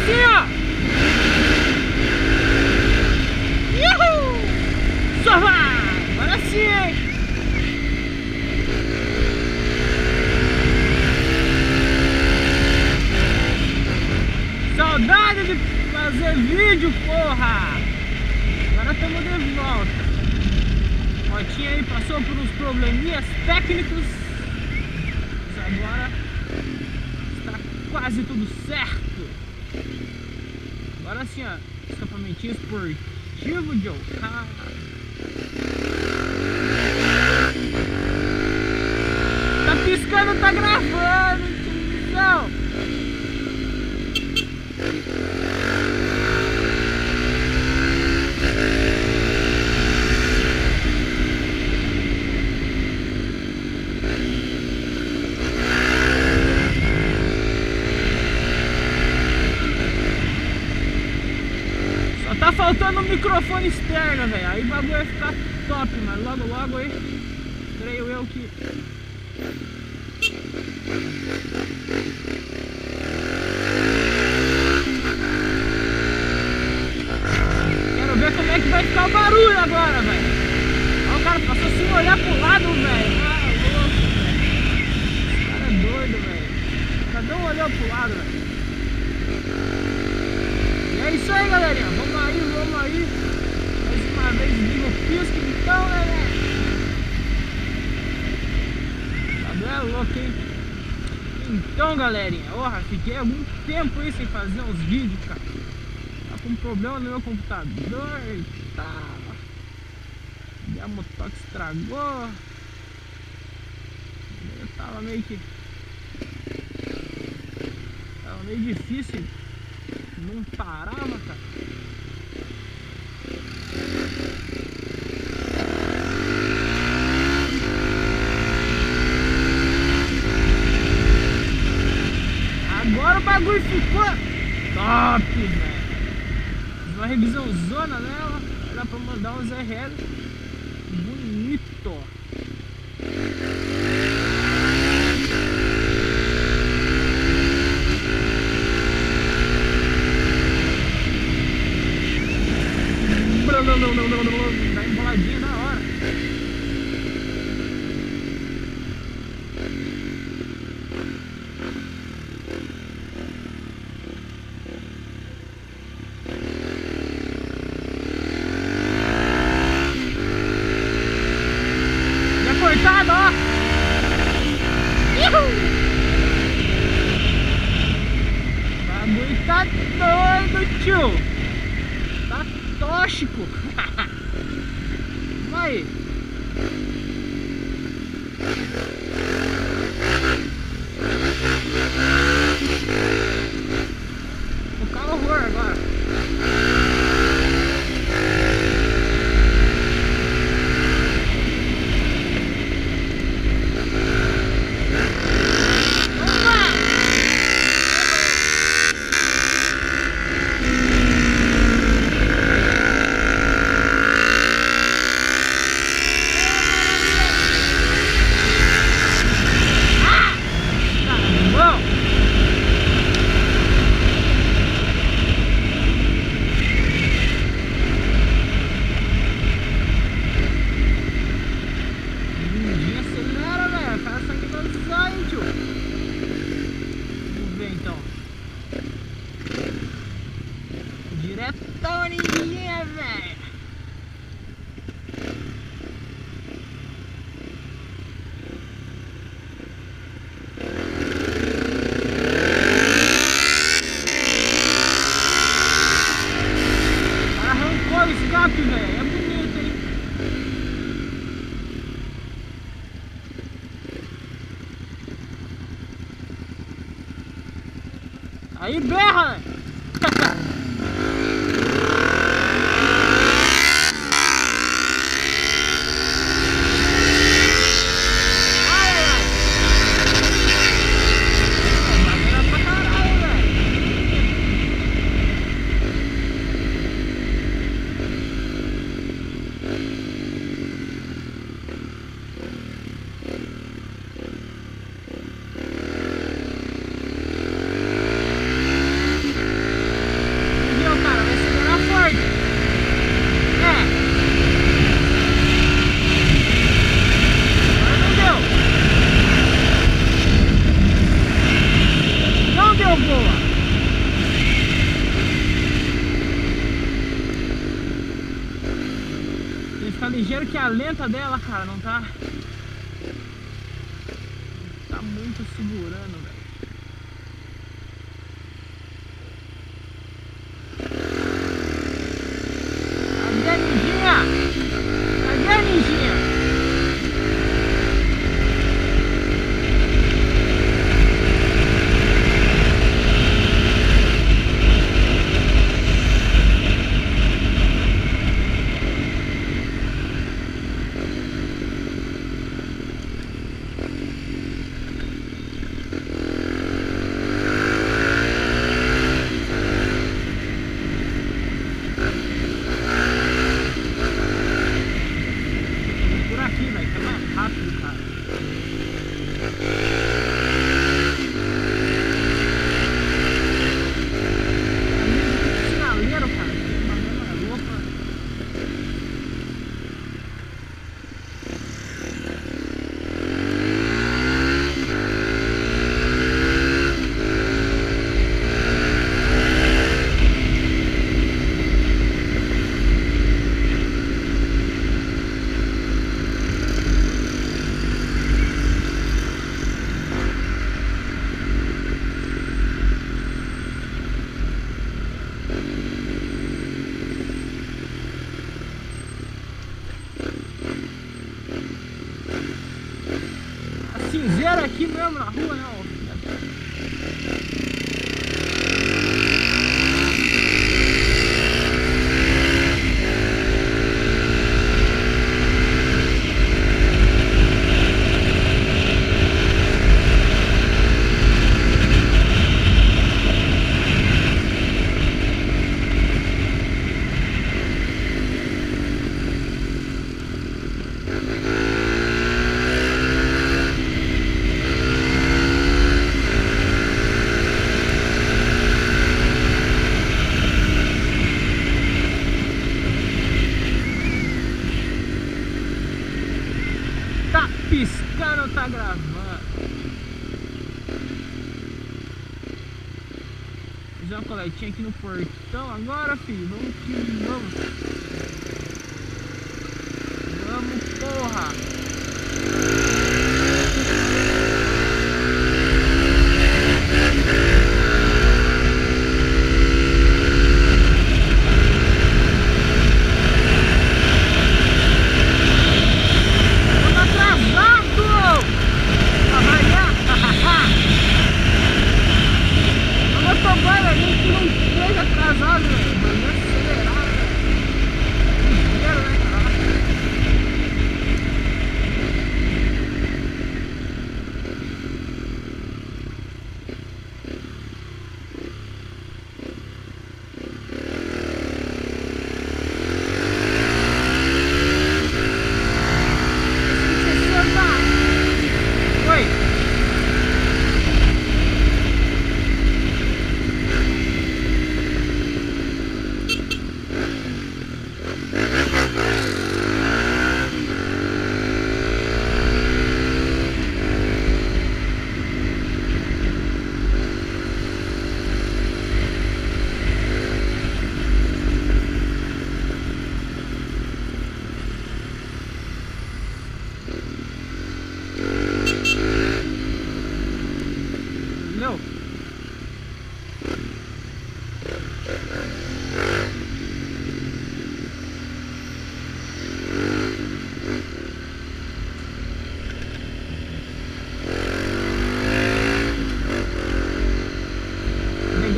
sim, ó. Uhul! Só vai! Agora sim, hein? Saudade de fazer vídeo, porra! Agora estamos de volta. Motinha aí passou por uns probleminhas técnicos, mas agora está quase tudo certo. Agora sim, ó, escapamentinho esportivo, Joe. Tá piscando, tá gravando, não. Tá faltando um microfone externo, velho. Aí o bagulho vai ficar top, mas logo logo aí, creio eu que... Quero ver como é que vai ficar o barulho agora, velho. Ó, o cara passou sem olhar pro lado, velho. Ah, louco, velho. Esse cara é doido, velho. Cada um olhou pro lado, velho. É isso aí, galerinha, vamos aí. Mais uma vez liga o pisco, então, né, velho? É louco, hein? Então, galerinha, porra, fiquei algum tempo aí sem fazer uns vídeos, cara. Tá com um problema no meu computador e tal. Minha motoca estragou. Eu tava meio difícil. Não parava, cara. Agora o bagulho ficou top, velho. Fiz uma revisão zona nela. Dá pra mandar uns RL bonito. Não, dá emboladinha na hora. Já cortado, ó. O bagulho tá doido, tio. Tóxico. Vai. O carro horror agora. Diretão ninguém, velho. Arrancou o escape, velho. É bonito, hein? Aí berra, velho. que a lenta dela, cara, não tá... Tá muito segurando, velho. Cadê a ninjinha? Cadê a ninjinha? Cinzeiro aqui mesmo na rua, né? Tá piscando, tá gravando. Fizer uma coletinha aqui no portão agora, filho. Vamos que vamos. Vamos, porra.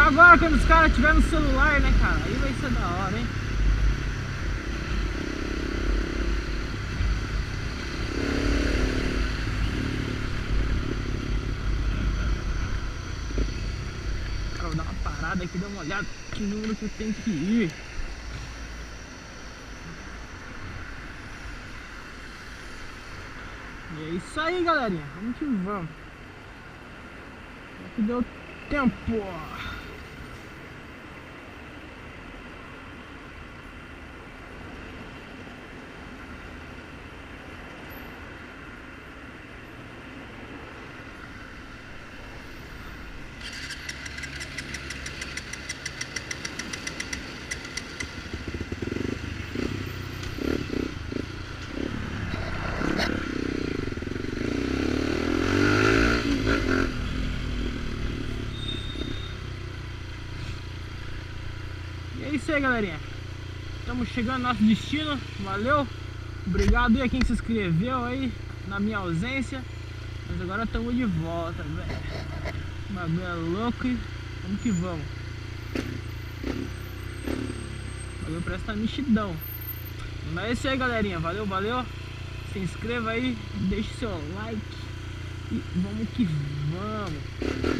Agora quando os caras tiverem no celular, né, cara? Aí vai ser da hora, hein? Cara, vou dar uma parada aqui, dar uma olhada que número que eu tenho que ir. E é isso aí, galerinha. Vamos que vamos. Aqui deu tempo. isso aí, galerinha. Estamos chegando ao nosso destino. Valeu. Obrigado aí a quem se inscreveu aí na minha ausência. Mas agora estamos de volta, velho. O bagulho é louco e vamos que vamos. O bagulho parece que tá mexidão. Mas é isso aí, galerinha. Valeu, valeu. Se inscreva aí, deixe seu like e vamos que vamos.